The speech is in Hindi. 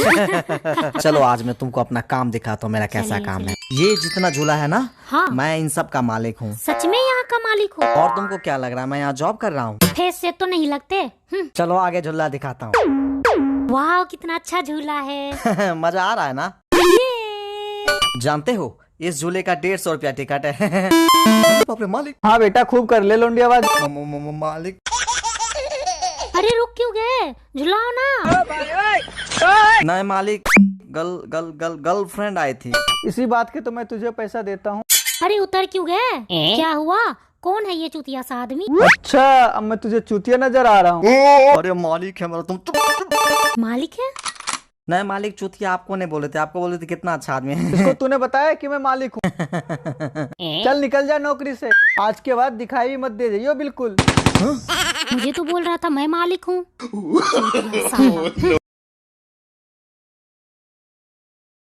चलो आज मैं तुमको अपना काम दिखाता हूँ, मेरा कैसा काम है। ये जितना झूला है ना, हाँ। मैं इन सब का मालिक हूँ। सच में यहाँ का मालिक हो? और तुमको क्या लग रहा है मैं यहाँ जॉब कर रहा हूँ? फेस से तो नहीं लगते। चलो आगे झूला दिखाता हूँ। वाह कितना अच्छा झूला है। मजा आ रहा है ना? जानते हो इस झूले का 150 रुपया टिकट है। बाप रे मालिक। हाँ बेटा खूब कर ले लोंडी आवाज। मालिक। अरे रुक क्यों गए, झुलाओ ना। नहीं मालिक, गर्लफ्रेंड आई थी। इसी बात के तो मैं तुझे पैसा देता हूँ। अरे उतर क्यों गए? क्या हुआ? कौन है ये चूतिया सा आदमी? अच्छा अब मैं तुझे चूतिया नजर आ रहा हूँ। अरे मालिक है मेरा। तुम मालिक है? नहीं मालिक, चूतिया आपको नहीं बोले थे, आपको बोले थे कितना अच्छा आदमी है। इसको तूने बताया कि मैं मालिक हूँ। चल निकल जा नौकरी से, आज के बाद दिखाई भी मत दे जाइयो बिल्कुल। मुझे तो बोल रहा था मैं मालिक हूँ।